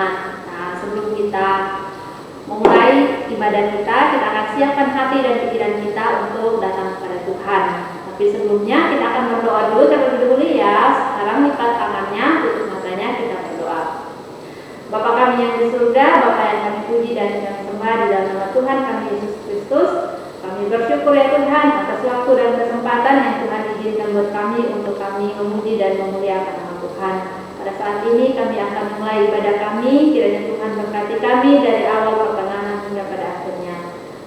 Tuhan. Nah, sebelum kita memulai ibadah kita akan siapkan hati dan pikiran kita untuk datang kepada Tuhan. Tapi sebelumnya kita akan berdoa dulu terlebih dahulu ya. Sekarang lipat tangannya, tutup matanya, kita berdoa. Bapa kami yang di surga, Bapa yang kami puji dan kami sembah di dalam nama Tuhan kami Yesus Kristus. Kami bersyukur ya Tuhan atas waktu dan kesempatan yang Tuhan izinkan buat kami untuk kami memuji dan memuliakan nama Tuhan. Pada saat ini kami akan mulai ibadah kami, kiranya Tuhan berkati kami dari awal pertengahan hingga pada akhirnya.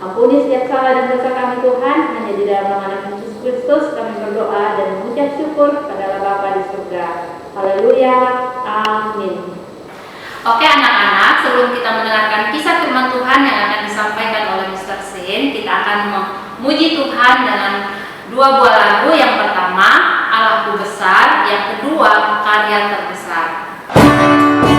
Ampuni setiap salah dan dosa kami Tuhan, hanya di dalam nama Yesus Kristus kami berdoa dan mengucap syukur kepada Bapa di surga. Haleluya, amin. Oke anak-anak, sebelum kita mendengarkan kisah firman Tuhan yang akan disampaikan oleh Mr. Sin, kita akan memuji Tuhan dengan dua buah lagu. Yang pertama, Allahku besar, yang kedua, Karya Terbesar. Yeah.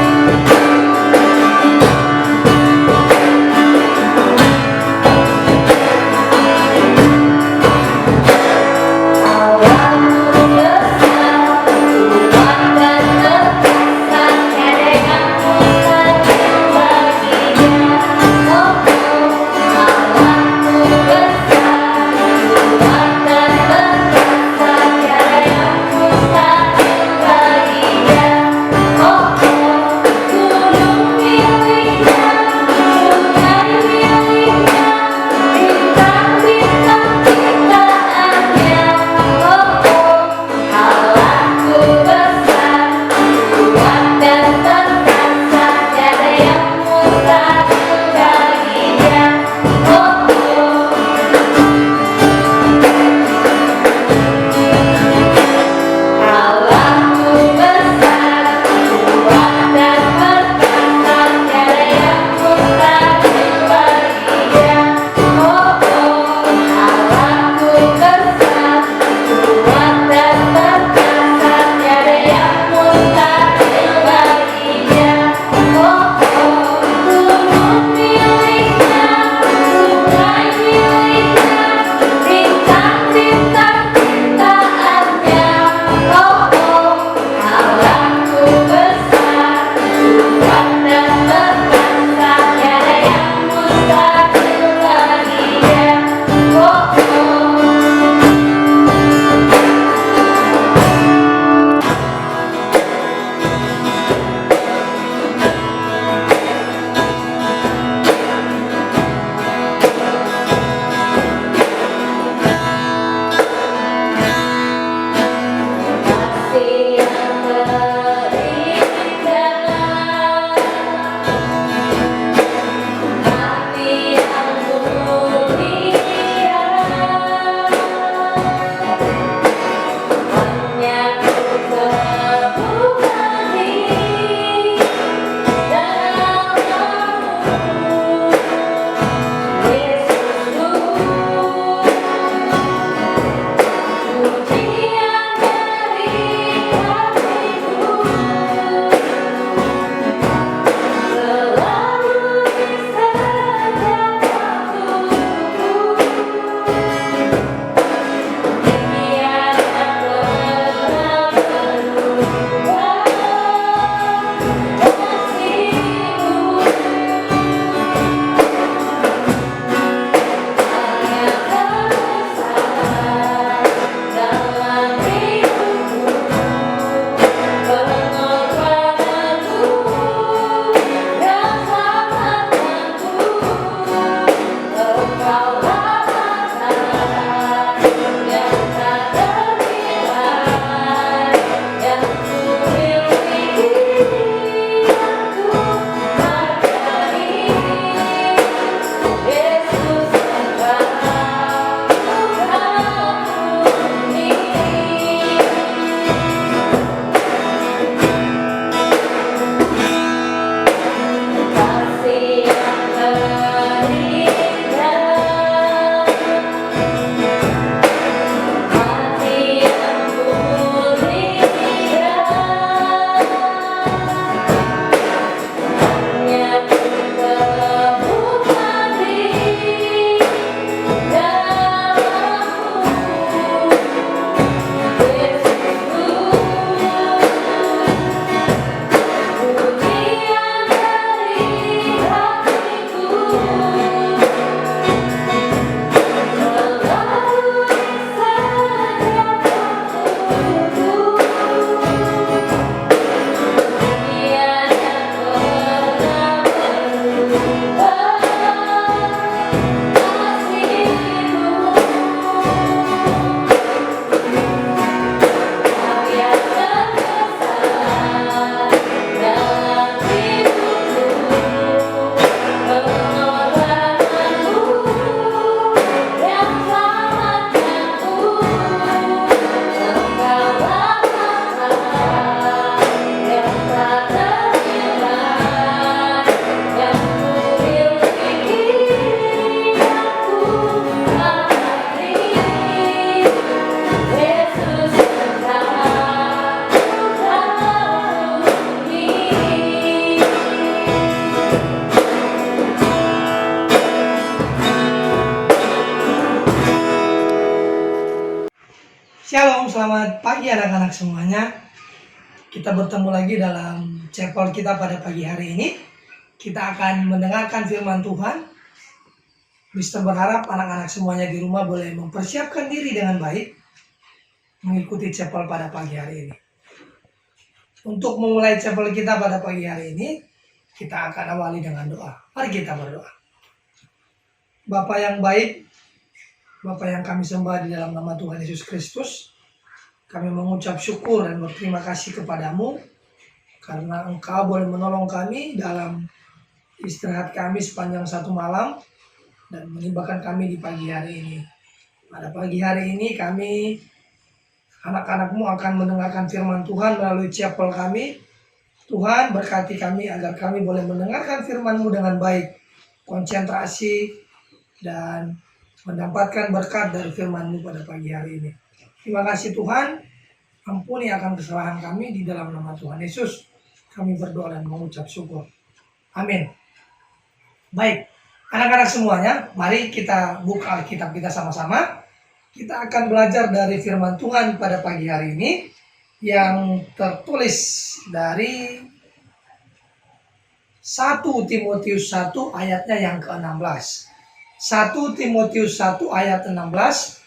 Shalom, selamat pagi anak-anak semuanya. Kita bertemu lagi dalam chapel kita pada pagi hari ini. Kita akan mendengarkan firman Tuhan. Mister berharap anak-anak semuanya di rumah boleh mempersiapkan diri dengan baik mengikuti chapel pada pagi hari ini. Untuk memulai chapel kita pada pagi hari ini, kita akan awali dengan doa. Mari kita berdoa. Bapa yang baik, Bapa yang kami sembah di dalam nama Tuhan Yesus Kristus, kami mengucap syukur dan berterima kasih kepadamu karena Engkau boleh menolong kami dalam istirahat kami sepanjang satu malam dan menibakan kami di pagi hari ini. Pada pagi hari ini kami, anak-anak-Mu akan mendengarkan firman Tuhan melalui chapel kami. Tuhan berkati kami agar kami boleh mendengarkan firman-Mu dengan baik, konsentrasi, dan mendapatkan berkat dari firman-Mu pada pagi hari ini. Terima kasih Tuhan, ampuni akan kesalahan kami di dalam nama Tuhan Yesus. Kami berdoa dan mengucap syukur. Amin. Baik, anak-anak semuanya, mari kita buka Alkitab kita sama-sama. Kita akan belajar dari firman Tuhan pada pagi hari ini yang tertulis dari 1 Timotius 1 ayatnya yang ke-16. 1 Timotius 1 ayat 16,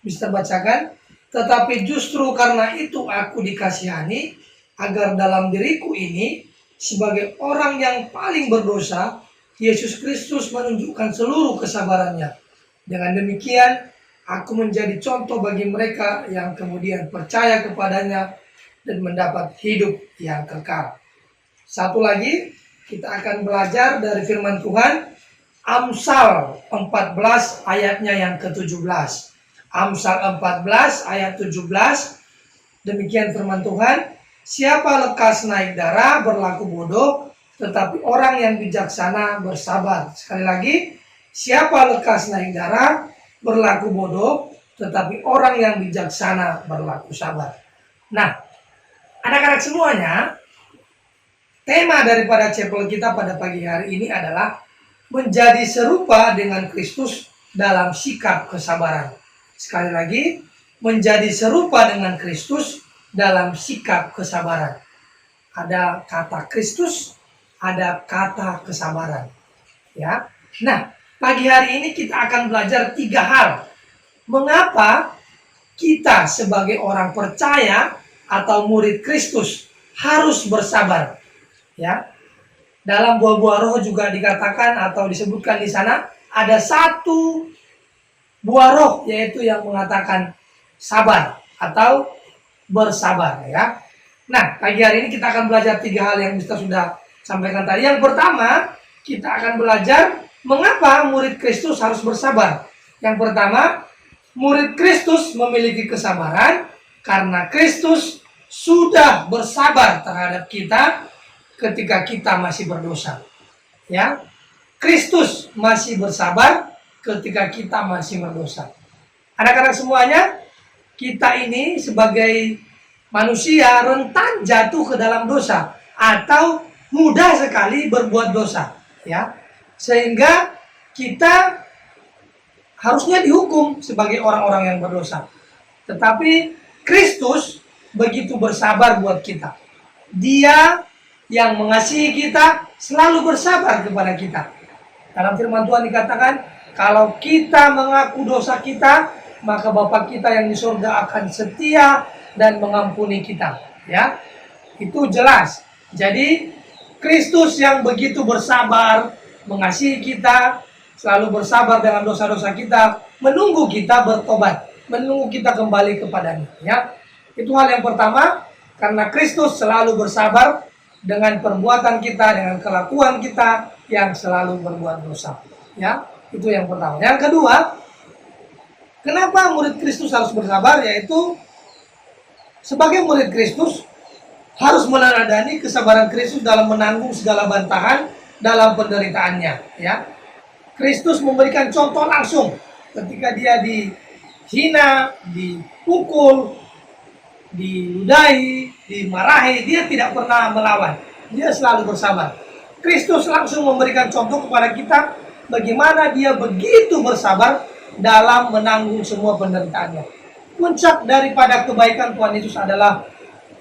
bisa bacakan. Tetapi justru karena itu aku dikasihani, agar dalam diriku ini, sebagai orang yang paling berdosa, Yesus Kristus menunjukkan seluruh kesabarannya. Dengan demikian, aku menjadi contoh bagi mereka yang kemudian percaya kepadanya dan mendapat hidup yang kekal. Satu lagi, kita akan belajar dari firman Tuhan, Amsal 14 ayatnya yang ke-17. Amsal 14 ayat 17. Demikian firman Tuhan. Siapa lekas naik darah berlaku bodoh, tetapi orang yang bijaksana bersabar. Sekali lagi. Siapa lekas naik darah berlaku bodoh, tetapi orang yang bijaksana berlaku sabar. Nah, anak-anak semuanya, tema daripada chapel kita pada pagi hari ini adalah menjadi serupa dengan Kristus dalam sikap kesabaran. Sekali lagi, menjadi serupa dengan Kristus dalam sikap kesabaran. Ada kata Kristus, ada kata kesabaran. Ya. Nah, pagi hari ini kita akan belajar 3 hal. Mengapa kita sebagai orang percaya atau murid Kristus harus bersabar? Ya. Dalam buah-buah roh juga dikatakan atau disebutkan di sana ada 1 buah roh, yaitu yang mengatakan sabar atau bersabar, ya. Nah, pagi hari ini kita akan belajar 3 hal yang kita sudah sampaikan tadi. Yang pertama, kita akan belajar mengapa murid Kristus harus bersabar. Yang pertama, murid Kristus memiliki kesabaran karena Kristus sudah bersabar terhadap kita ketika kita masih berdosa. Ya. Kristus masih bersabar ketika kita masih berdosa. Anak-anak semuanya, kita ini sebagai manusia rentan jatuh ke dalam dosa atau mudah sekali berbuat dosa, ya. Sehingga kita harusnya dihukum sebagai orang-orang yang berdosa. Tetapi Kristus begitu bersabar buat kita. Dia yang mengasihi kita selalu bersabar kepada kita. Dalam firman Tuhan dikatakan, kalau kita mengaku dosa kita, maka Bapa kita yang di surga akan setia dan mengampuni kita. Ya, itu jelas. Jadi Kristus yang begitu bersabar, mengasihi kita, selalu bersabar dengan dosa-dosa kita, menunggu kita bertobat, menunggu kita kembali kepadanya. Ya, itu hal yang pertama. Karena Kristus selalu bersabar dengan perbuatan kita, dengan kelakuan kita yang selalu berbuat dosa. Ya, itu yang pertama. Yang kedua, kenapa murid Kristus harus bersabar? Yaitu sebagai murid Kristus harus meneladani kesabaran Kristus dalam menanggung segala bantahan dalam penderitaannya. Ya, Kristus memberikan contoh langsung ketika dia dihina, dipukul, diludahi, dimarahi, dia tidak pernah melawan. Dia selalu bersabar. Kristus langsung memberikan contoh kepada kita bagaimana dia begitu bersabar dalam menanggung semua penderitaannya. puncak daripada kebaikan Tuhan Yesus adalah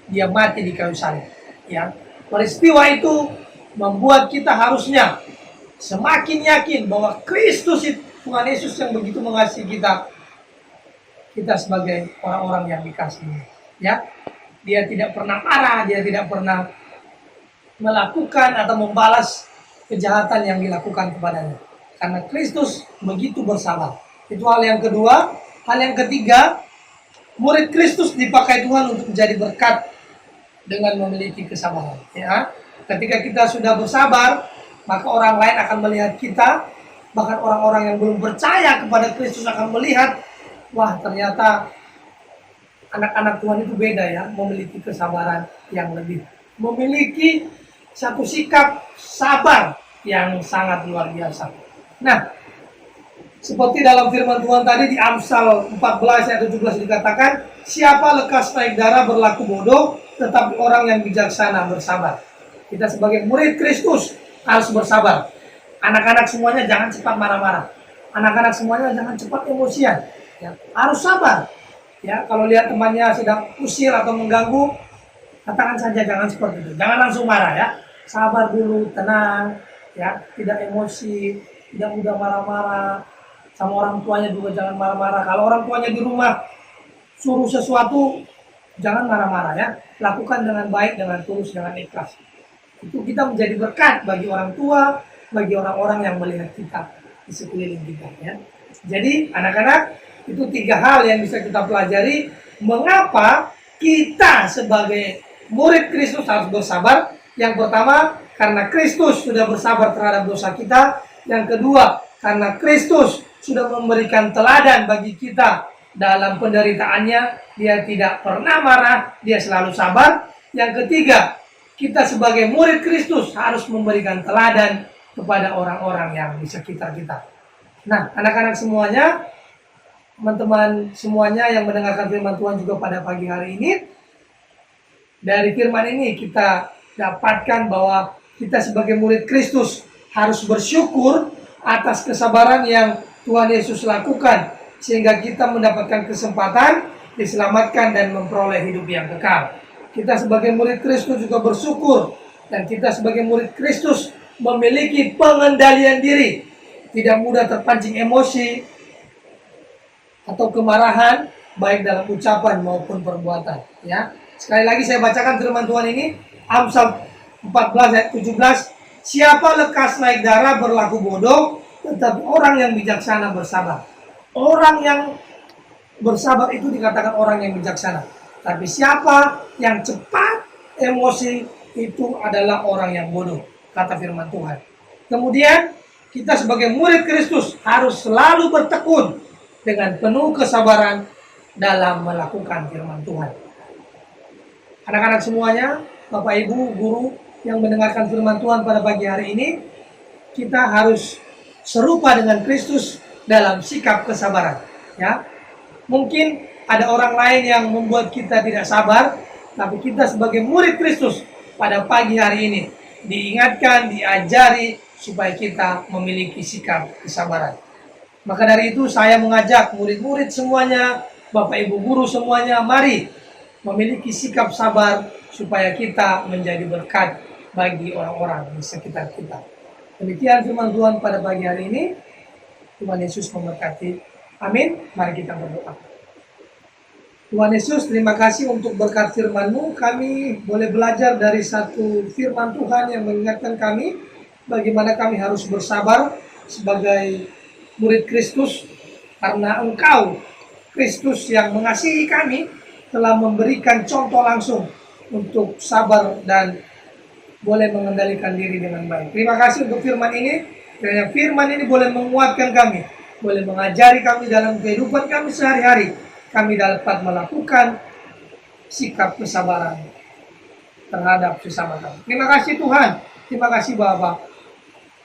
dia mati di kayu salib. Ya, peristiwa itu membuat kita harusnya semakin yakin bahwa Kristus itu, Tuhan Yesus yang begitu mengasihi kita, kita sebagai orang-orang yang dikasihi. Ya, dia tidak pernah marah, dia tidak pernah melakukan atau membalas kejahatan yang dilakukan kepadanya. Karena Kristus begitu bersabar. Itu hal yang kedua. Hal yang ketiga, murid Kristus dipakai Tuhan untuk menjadi berkat dengan memiliki kesabaran. Ya, ketika kita sudah bersabar, maka orang lain akan melihat kita, bahkan orang-orang yang belum percaya kepada Kristus akan melihat, wah ternyata anak-anak Tuhan itu beda ya, memiliki kesabaran yang lebih, memiliki satu sikap sabar yang sangat luar biasa. Nah, seperti dalam firman Tuhan tadi di Amsal 14 ayat 17 dikatakan, siapa lekas naik darah berlaku bodoh, tetapi orang yang bijaksana bersabar. Kita sebagai murid Kristus harus bersabar. Anak-anak semuanya jangan cepat marah-marah. Anak-anak semuanya jangan cepat emosian. Ya, harus sabar. Ya, kalau lihat temannya sedang usir atau mengganggu, katakan saja, jangan seperti itu. Jangan langsung marah ya. Sabar dulu, tenang, ya, tidak emosi, tidak mudah marah-marah. Sama orang tuanya juga jangan marah-marah. Kalau orang tuanya di rumah suruh sesuatu, jangan marah-marah ya. Lakukan dengan baik, dengan tulus, dengan ikhlas. Itu kita menjadi berkat bagi orang tua, bagi orang-orang yang melihat kita di sekeliling kita ya. Jadi anak-anak, itu 3 hal yang bisa kita pelajari mengapa kita sebagai murid Kristus harus bersabar. Yang pertama, karena Kristus sudah bersabar terhadap dosa kita. Yang kedua, karena Kristus sudah memberikan teladan bagi kita dalam penderitaannya. Dia tidak pernah marah, dia selalu sabar. Yang ketiga, kita sebagai murid Kristus harus memberikan teladan kepada orang-orang yang di sekitar kita. Nah, anak-anak semuanya, teman-teman semuanya yang mendengarkan firman Tuhan juga pada pagi hari ini, dari firman ini kita dapatkan bahwa kita sebagai murid Kristus harus bersyukur atas kesabaran yang Tuhan Yesus lakukan, sehingga kita mendapatkan kesempatan diselamatkan dan memperoleh hidup yang kekal. Kita sebagai murid Kristus juga bersyukur, dan kita sebagai murid Kristus memiliki pengendalian diri, tidak mudah terpancing emosi atau kemarahan, baik dalam ucapan maupun perbuatan. Ya, sekali lagi saya bacakan firman Tuhan ini, Amsal 14 ayat 17. Siapa lekas naik darah berlaku bodoh, tetapi orang yang bijaksana bersabar. Orang yang bersabar itu dikatakan orang yang bijaksana. Tapi siapa yang cepat emosi itu adalah orang yang bodoh, kata firman Tuhan. Kemudian kita sebagai murid Kristus harus selalu bertekun dengan penuh kesabaran dalam melakukan firman Tuhan. Anak-anak semuanya, Bapak Ibu, guru yang mendengarkan firman Tuhan pada pagi hari ini, kita harus serupa dengan Kristus dalam sikap kesabaran. Ya, mungkin ada orang lain yang membuat kita tidak sabar, tapi kita sebagai murid Kristus pada pagi hari ini diingatkan, diajari supaya kita memiliki sikap kesabaran. Maka dari itu saya mengajak murid-murid semuanya, Bapak Ibu guru semuanya, mari memiliki sikap sabar supaya kita menjadi berkat bagi orang-orang di sekitar kita. Demikian firman Tuhan pada pagi hari ini. Tuhan Yesus memberkati. Amin. Mari kita berdoa. Tuhan Yesus, terima kasih untuk berkat firman-Mu. Kami boleh belajar dari satu firman Tuhan yang mengingatkan kami bagaimana kami harus bersabar sebagai murid Kristus, karena Engkau, Kristus yang mengasihi kami, telah memberikan contoh langsung untuk sabar dan boleh mengendalikan diri dengan baik. Terima kasih untuk firman ini. Kiranya firman ini boleh menguatkan kami, boleh mengajari kami dalam kehidupan kami sehari-hari. Kami dapat melakukan sikap kesabaran terhadap sesama kami. Terima kasih Tuhan. Terima kasih Bapa.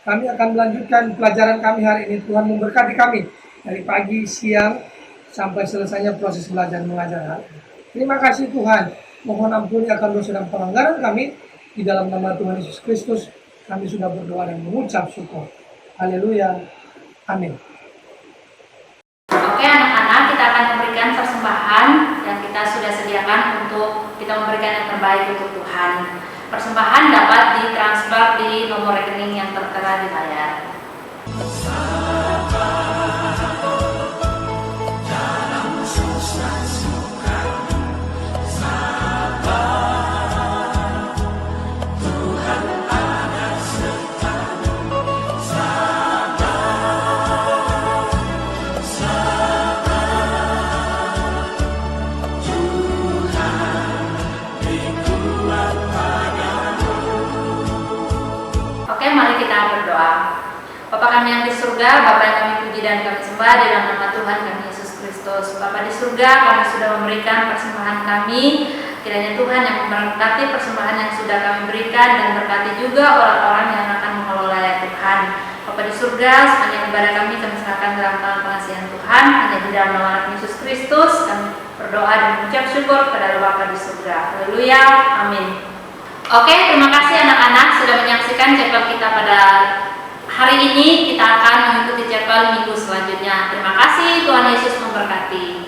Kami akan melanjutkan pelajaran kami hari ini. Tuhan memberkati kami dari pagi, siang, sampai selesainya proses belajar mengajar. Terima kasih Tuhan. Mohon ampuni akan dosa dan pelanggaran kami. Di dalam nama Tuhan Yesus Kristus, kami sudah berdoa dan mengucap syukur. Haleluya. Amin. Oke anak-anak, kita akan memberikan persembahan memberikan yang terbaik untuk Tuhan. Persembahan dapat ditransfer di nomor rekening yang tertera di layar. Oke, mari kita berdoa. Bapa kami yang di surga, Bapa yang kami puji dan kami sembah di dalam nama Tuhan kami Yesus Kristus. Bapa di surga, kami sudah memberikan persembahan kami. Kiranya Tuhan yang memberkati persembahan yang sudah kami berikan dan berkati juga orang-orang yang akan mengelola ya Tuhan. Bapa di surga, sepanjang ibadah kami serahkan dalam tangan pengasihan Tuhan. Hanya di dalam nama Yesus Kristus kami berdoa dan mengucap syukur kepada Bapa di surga. Haleluya, amin. Oke, terima kasih anak-anak sudah menyaksikan chapel kita pada hari ini. Kita akan mengikuti chapel minggu selanjutnya. Terima kasih, Tuhan Yesus memberkati.